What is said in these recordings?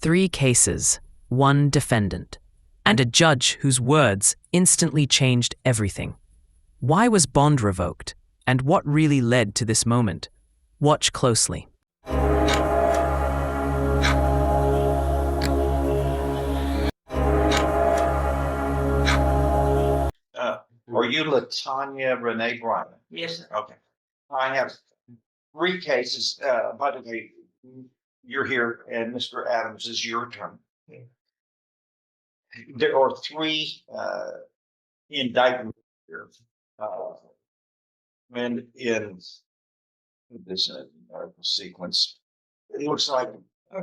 3 cases, 1 defendant, and a judge whose words instantly changed everything. Why was bond revoked, and what really led to this moment? Watch closely. Are you LaTanya Renee Bryant? Yes, sir. Okay. I have 3 cases. By the way, you're here, and Mr. Adams is your attorney. Yeah. There are 3 indictments here. And in this sequence, it looks like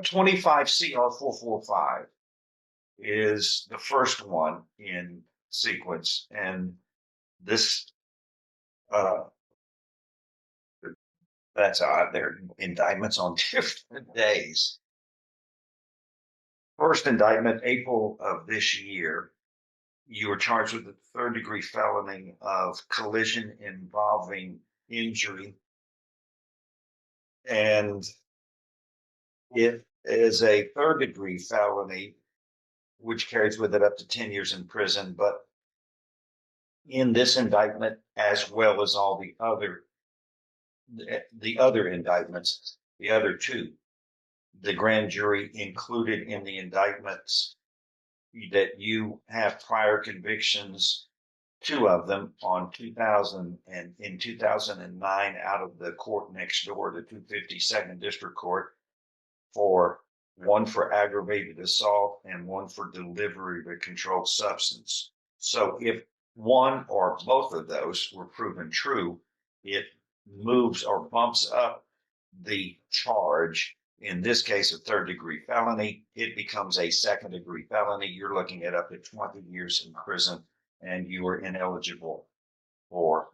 25 CR 445 is the first one in sequence, and this that's odd. They're indictments on different days. First indictment, April of this year, you were charged with the 3rd-degree felony of collision involving injury. And it is a 3rd-degree felony, which carries with it up to 10 years in prison. But in this indictment, as well as all the other indictments, the other 2, the grand jury included in the indictments that you have prior convictions, 2 of them on 2000 and in 2009 out of the court next door, the 252nd District Court, for 1 for aggravated assault and 1 for delivery of a controlled substance. So if 1 or both of those were proven true, it moves or bumps up the charge. In this case, a 3rd-degree felony, it becomes a 2nd-degree felony. You're looking at up to 20 years in prison, and you are not eligible for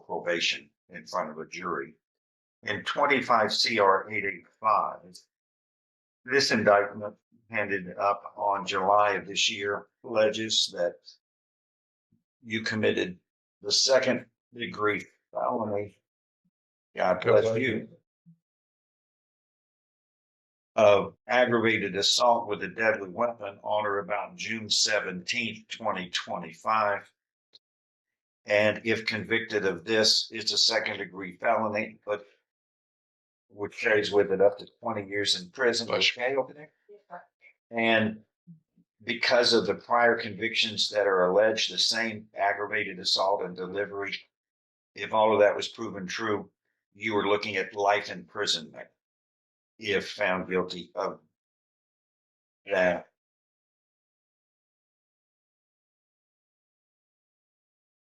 probation in front of a jury. In 25 CR 885, this indictment handed up on July of this year alleges that you committed the 2nd-degree felony, God bless you, of aggravated assault with a deadly weapon on or about June 17th, 2025. And if convicted of this, it's a 2nd-degree felony, but which carries with it up to 20 years in prison. Okay, over there. And because of the prior convictions that are alleged, the same aggravated assault and delivery, if all of that was proven true, you were looking at life imprisonment if found guilty of that.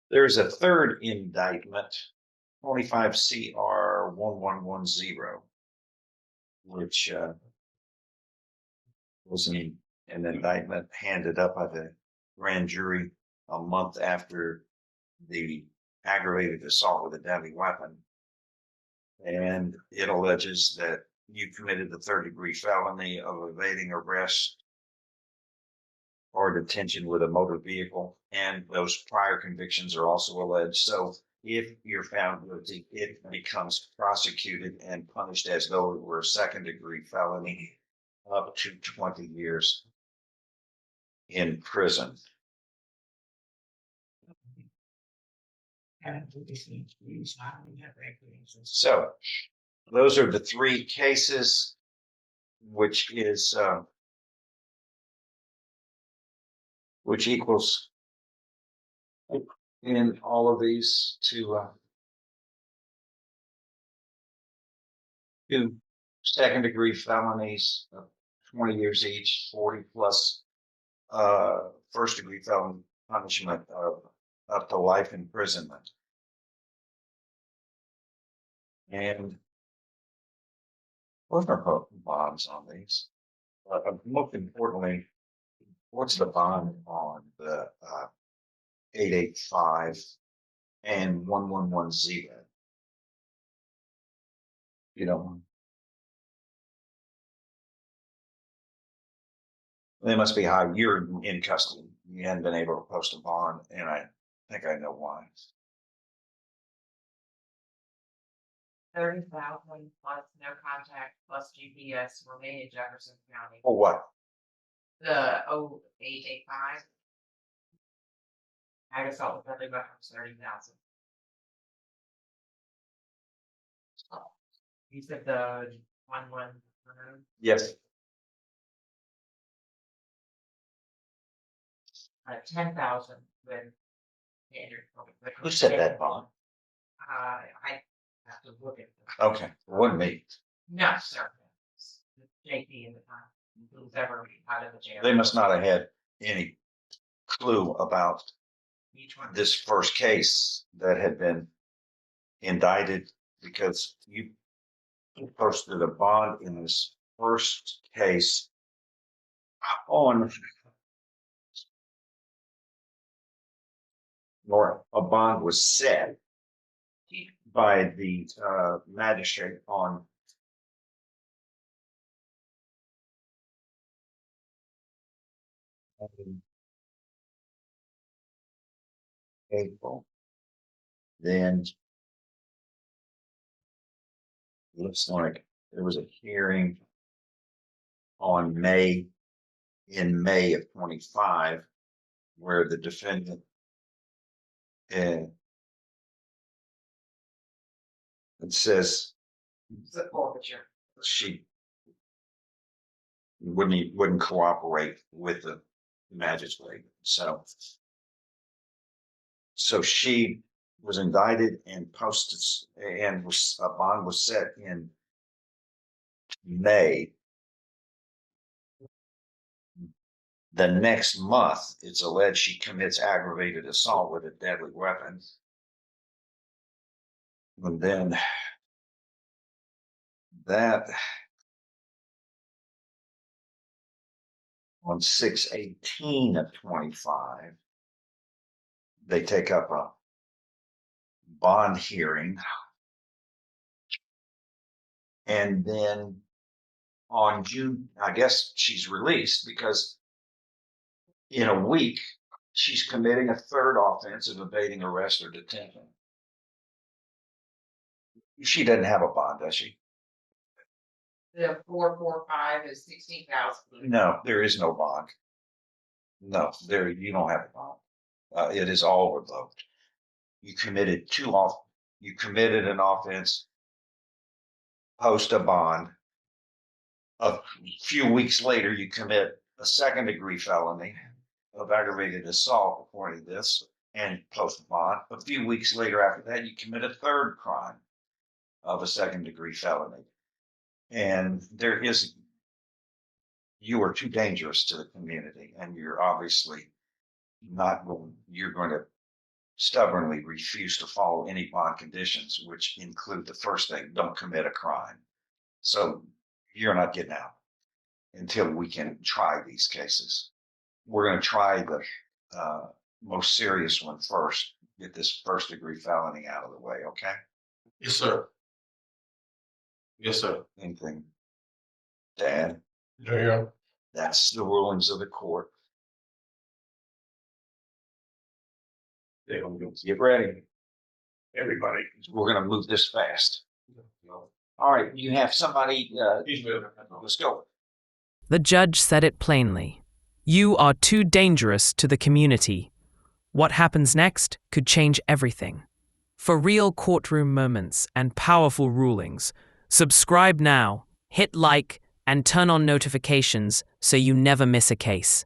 There's a 3rd indictment, 25 CR 1110, which was an indictment handed up by the grand jury a month after the aggravated assault with a deadly weapon. And it alleges that you committed the 3rd-degree felony of evading arrest or detention with a motor vehicle, and those prior convictions are also alleged. So if you're found guilty, it becomes prosecuted and punished as though it were a 2nd-degree felony, up to 20 years in prison. So those are the 3 cases, which equals in all of these to 2 2nd-degree felonies, 20 years each, 40 plus 1st-degree felony punishment of up to life imprisonment. And what are bonds on these? Most importantly, what's the bond on the 885 and 1110? You know, they must be high. You're in custody. You hadn't been able to post a bond, and I think I know why. 30,000 plus no contact plus GPS remain in Jefferson County. For what? The 0885. I just thought that they got 30,000. You said the 1-1. Yes. 10,000 with standard. Who said that, Bob? I have to look at it. Okay, it wasn't me. No, sir. It's JP in the time. Who's ever out of the jail. They must not have had any clue about Each one. this first case that had been indicted, because you posted a bond in this first case on, or a bond was set by the magistrate on April. Then looks like there was a hearing on in May of 25, where the defendant it says The forfeiture. she wouldn't cooperate with the magistrate. So she was indicted and posted, and a bond was set in May. The next month, it's alleged she commits aggravated assault with a deadly weapon. And then that on 6/18 of 25, they take up a bond hearing. And then on June, I guess she's released, because in a week, she's committing a third offense of evading arrest or detention. She doesn't have a bond, does she? The 445 is 16,000. No, there is no bond. No, you don't have a bond. It is all revoked. You committed an offense, post a bond. A few weeks later, you commit a second-degree felony of aggravated assault, according to this, and post a bond. A few weeks later after that, you commit a third crime of a second-degree felony. And you are too dangerous to the community, and you're obviously you're going to stubbornly refuse to follow any bond conditions, which include the first thing: don't commit a crime. So you're not getting out until we can try these cases. We're going to try the most serious one first, get this first-degree felony out of the way, okay? Yes, sir. Yes, sir. Anything, Dad? Yeah. That's the rulings of the court. Get ready, everybody. We're going to move this fast. All right, you have somebody. Let's go. The judge said it plainly. You are too dangerous to the community. What happens next could change everything. For real courtroom moments and powerful rulings, subscribe now, hit like, and turn on notifications so you never miss a case.